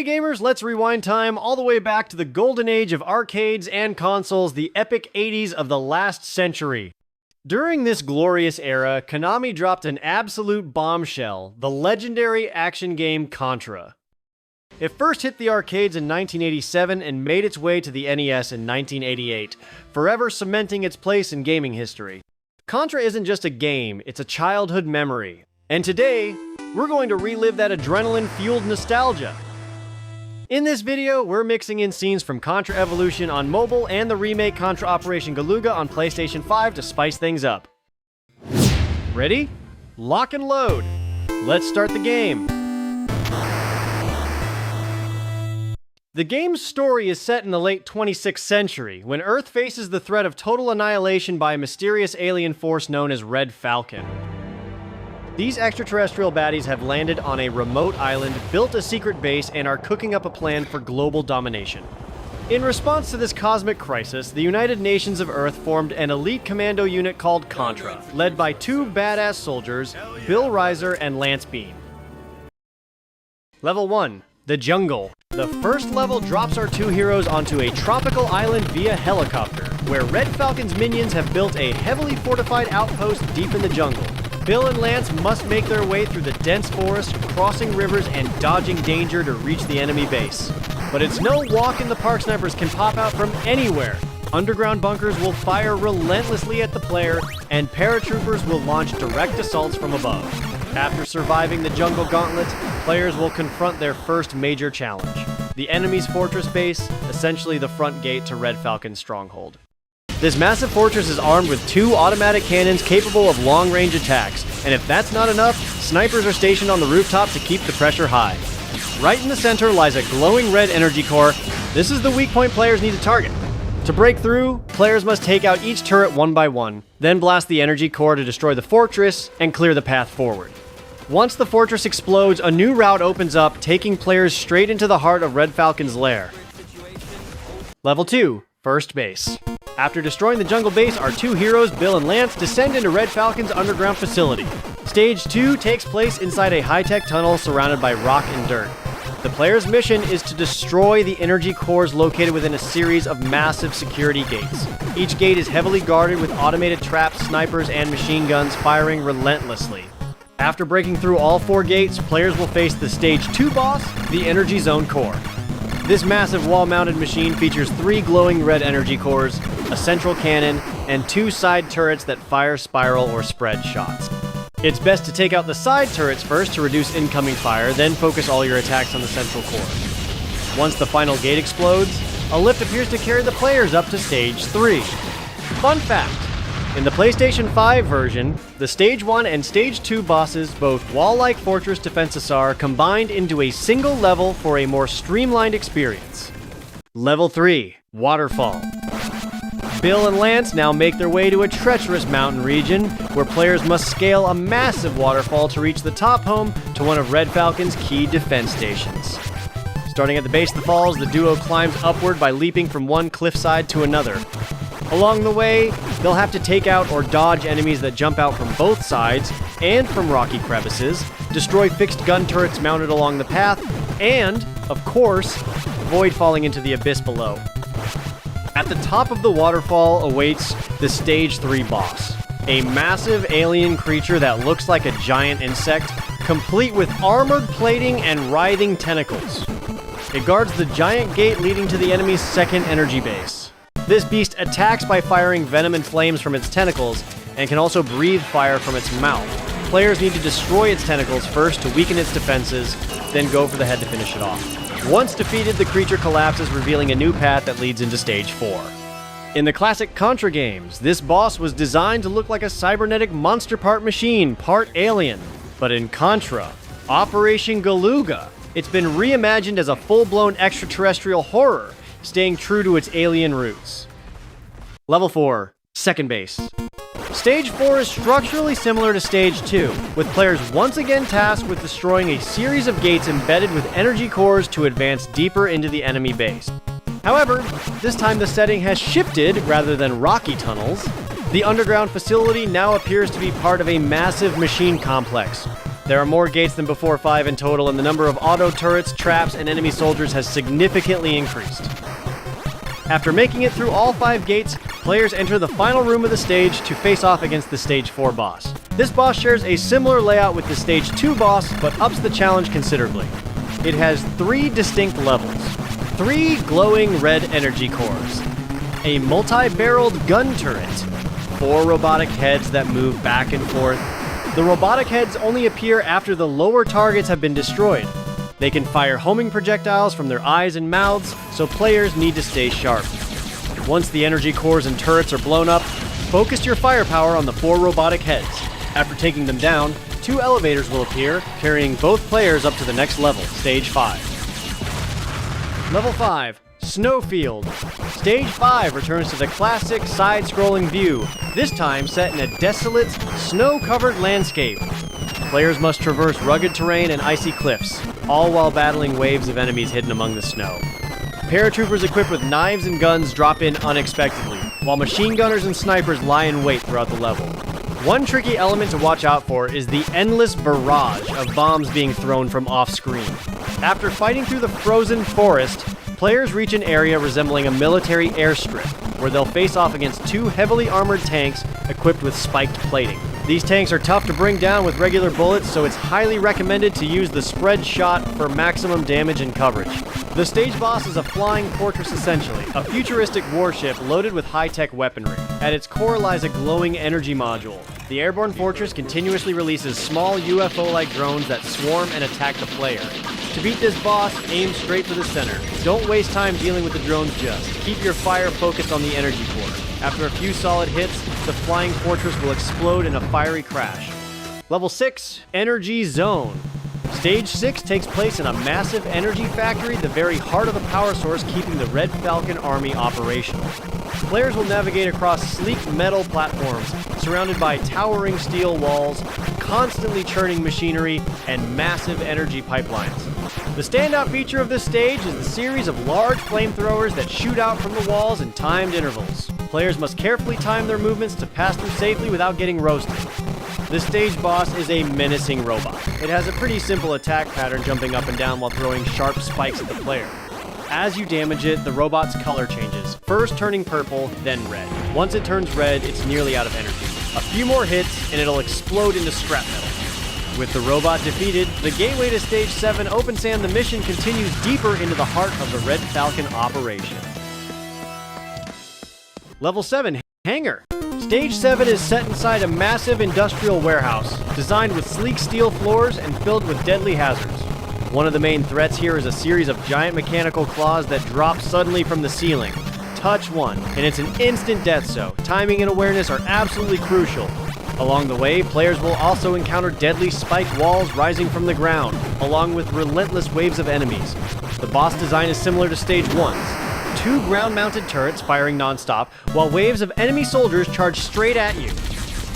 Today, gamers, let's rewind time all the way back to the golden age of arcades and consoles, the epic 80s of the last century. During this glorious era, Konami dropped an absolute bombshell, the legendary action game Contra. It first hit the arcades in 1987 and made its way to the NES in 1988, forever cementing its place in gaming history. Contra isn't just a game, it's a childhood memory. And today, we're going to relive that adrenaline-fueled nostalgia. In this video, we're mixing in scenes from Contra Evolution on mobile and the remake Contra Operation Galuga on PlayStation 5 to spice things up. Ready? Lock and load. Let's start the game. The game's story is set in the late 26th century, when Earth faces the threat of total annihilation by a mysterious alien force known as Red Falcon. These extraterrestrial baddies have landed on a remote island, built a secret base, and are cooking up a plan for global domination. In response to this cosmic crisis, the United Nations of Earth formed an elite commando unit called Contra, led by two badass soldiers, Bill Reiser and Lance Bean. Level 1. The Jungle. The first level drops our two heroes onto a tropical island via helicopter, where Red Falcon's minions have built a heavily fortified outpost deep in the jungle. Bill and Lance must make their way through the dense forest, crossing rivers and dodging danger to reach the enemy base. But it's no walk in the park. Snipers can pop out from anywhere. Underground bunkers will fire relentlessly at the player, and paratroopers will launch direct assaults from above. After surviving the jungle gauntlet, players will confront their first major challenge: the enemy's fortress base, essentially the front gate to Red Falcon's stronghold. This massive fortress is armed with two automatic cannons capable of long-range attacks, and if that's not enough, snipers are stationed on the rooftop to keep the pressure high. Right in the center lies a glowing red energy core. This is the weak point players need to target. To break through, players must take out each turret one by one, then blast the energy core to destroy the fortress and clear the path forward. Once the fortress explodes, a new route opens up, taking players straight into the heart of Red Falcon's lair. Level 2. First base. After destroying the jungle base, our two heroes, Bill and Lance, descend into Red Falcon's underground facility. Stage 2 takes place inside a high-tech tunnel surrounded by rock and dirt. The player's mission is to destroy the energy cores located within a series of massive security gates. Each gate is heavily guarded with automated traps, snipers, and machine guns firing relentlessly. After breaking through all four gates, players will face the Stage 2 boss, the Energy Zone Core. This massive wall-mounted machine features three glowing red energy cores, a central cannon, and two side turrets that fire spiral or spread shots. It's best to take out the side turrets first to reduce incoming fire, then focus all your attacks on the central core. Once the final gate explodes, a lift appears to carry the players up to Stage 3. Fun fact: in the PlayStation 5 version, the Stage 1 and Stage 2 bosses, both wall-like fortress defenses, are combined into a single level for a more streamlined experience. Level 3. Waterfall. Bill and Lance now make their way to a treacherous mountain region, where players must scale a massive waterfall to reach the top home to one of Red Falcon's key defense stations. Starting at the base of the falls, the duo climbs upward by leaping from one cliffside to another. Along the way, they'll have to take out or dodge enemies that jump out from both sides and from rocky crevices, destroy fixed gun turrets mounted along the path, and, of course, avoid falling into the abyss below. At the top of the waterfall awaits the Stage 3 boss, a massive alien creature that looks like a giant insect, complete with armored plating and writhing tentacles. It guards the giant gate leading to the enemy's second energy base. This beast attacks by firing venom and flames from its tentacles, and can also breathe fire from its mouth. Players need to destroy its tentacles first to weaken its defenses, then go for the head to finish it off. Once defeated, the creature collapses, revealing a new path that leads into Stage 4. In the classic Contra games, this boss was designed to look like a cybernetic monster part machine, part alien. But in Contra Operation Galuga, it's been reimagined as a full-blown extraterrestrial horror, staying true to its alien roots. Level 4. Second base. Stage 4 is structurally similar to Stage 2, with players once again tasked with destroying a series of gates embedded with energy cores to advance deeper into the enemy base. However, this time the setting has shifted rather than rocky tunnels. The underground facility now appears to be part of a massive machine complex. There are more gates than before 5 in total, and the number of auto turrets, traps, and enemy soldiers has significantly increased. After making it through all 5 gates, players enter the final room of the stage to face off against the Stage 4 boss. This boss shares a similar layout with the Stage 2 boss, but ups the challenge considerably. It has 3 distinct levels, 3 glowing red energy cores, a multi-barreled gun turret, 4 robotic heads that move back and forth. The robotic heads only appear after the lower targets have been destroyed. They can fire homing projectiles from their eyes and mouths, so players need to stay sharp. Once the energy cores and turrets are blown up, focus your firepower on the 4 robotic heads. After taking them down, 2 elevators will appear, carrying both players up to the next level, Stage 5. Level 5, Snowfield. Stage 5 returns to the classic side-scrolling view, this time set in a desolate, snow-covered landscape. Players must traverse rugged terrain and icy cliffs, all while battling waves of enemies hidden among the snow. Paratroopers equipped with knives and guns drop in unexpectedly, while machine gunners and snipers lie in wait throughout the level. One tricky element to watch out for is the endless barrage of bombs being thrown from off-screen. After fighting through the frozen forest, players reach an area resembling a military airstrip, where they'll face off against 2 heavily armored tanks equipped with spiked plating. These tanks are tough to bring down with regular bullets, so it's highly recommended to use the spread shot for maximum damage and coverage. The stage boss is a flying fortress essentially, a futuristic warship loaded with high-tech weaponry. At its core lies a glowing energy module. The airborne fortress continuously releases small UFO-like drones that swarm and attack the player. To beat this boss, aim straight for the center. Don't waste time dealing with the drones just. Keep your fire focused on the energy core. After a few solid hits, the flying fortress will explode in a fiery crash. Level 6, Energy Zone. Stage 6 takes place in a massive energy factory, the very heart of the power source keeping the Red Falcon army operational. Players will navigate across sleek metal platforms, surrounded by towering steel walls, constantly churning machinery, and massive energy pipelines. The standout feature of this stage is the series of large flamethrowers that shoot out from the walls in timed intervals. Players must carefully time their movements to pass through safely without getting roasted. The stage boss is a menacing robot. It has a pretty simple attack pattern, jumping up and down while throwing sharp spikes at the player. As you damage it, the robot's color changes, first turning purple, then red. Once it turns red, it's nearly out of energy. A few more hits, and it'll explode into scrap metal. With the robot defeated, the gateway to Stage 7 opens and the mission continues deeper into the heart of the Red Falcon operation. Level 7, Hangar. Stage 7 is set inside a massive industrial warehouse, designed with sleek steel floors and filled with deadly hazards. One of the main threats here is a series of giant mechanical claws that drop suddenly from the ceiling. Touch one, and it's an instant death zone. Timing and awareness are absolutely crucial. Along the way, players will also encounter deadly spiked walls rising from the ground, along with relentless waves of enemies. The boss design is similar to Stage 1's. 2 ground-mounted turrets firing non-stop, while waves of enemy soldiers charge straight at you.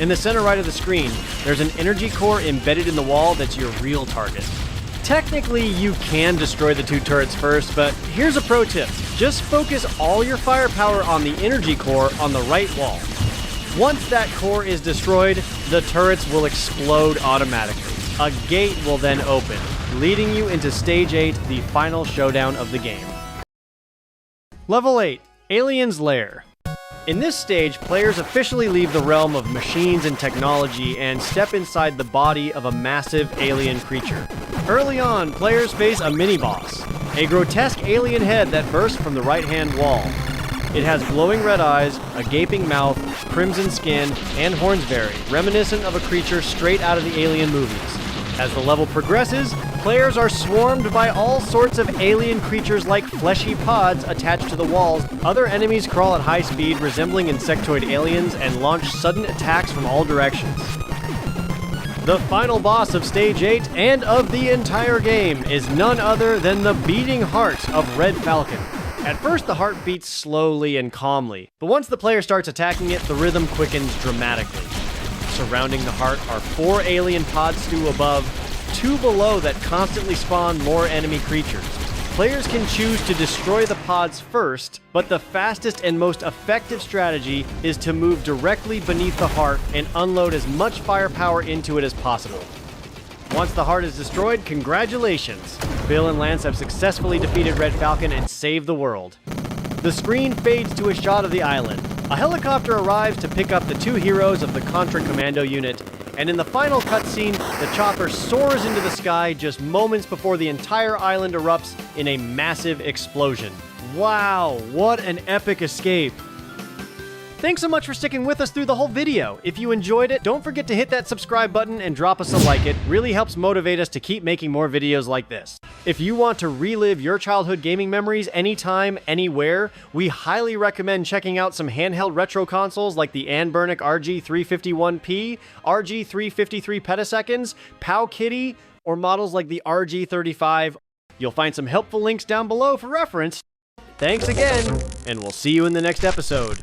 In the center right of the screen, there's an energy core embedded in the wall that's your real target. Technically, you can destroy the 2 turrets first, but here's a pro tip. Just focus all your firepower on the energy core on the right wall. Once that core is destroyed, the turrets will explode automatically. A gate will then open, leading you into Stage 8, the final showdown of the game. Level 8, Alien's Lair. In this stage, players officially leave the realm of machines and technology and step inside the body of a massive alien creature. Early on, players face a mini-boss, a grotesque alien head that bursts from the right-hand wall. It has glowing red eyes, a gaping mouth, crimson skin, and horns reminiscent of a creature straight out of the Alien movies. As the level progresses, players are swarmed by all sorts of alien creatures like fleshy pods attached to the walls. Other enemies crawl at high speed, resembling insectoid aliens, and launch sudden attacks from all directions. The final boss of Stage 8 and of the entire game is none other than the beating heart of Red Falcon. At first, the heart beats slowly and calmly, but once the player starts attacking it, the rhythm quickens dramatically. Surrounding the heart are 4 alien pods stew above, 2 below that constantly spawn more enemy creatures. Players can choose to destroy the pods first, but the fastest and most effective strategy is to move directly beneath the heart and unload as much firepower into it as possible. Once the heart is destroyed, congratulations! Bill and Lance have successfully defeated Red Falcon and saved the world. The screen fades to a shot of the island. A helicopter arrives to pick up the two heroes of the Contra commando unit, and in the final cutscene, the chopper soars into the sky just moments before the entire island erupts in a massive explosion. Wow, what an epic escape! Thanks so much for sticking with us through the whole video. If you enjoyed it, don't forget to hit that subscribe button and drop us a like. It really helps motivate us to keep making more videos like this. If you want to relive your childhood gaming memories anytime, anywhere, we highly recommend checking out some handheld retro consoles like the Anbernic RG351P, RG353 Petaseconds, POW Kitty, or models like the RG35. You'll find some helpful links down below for reference. Thanks again, and we'll see you in the next episode.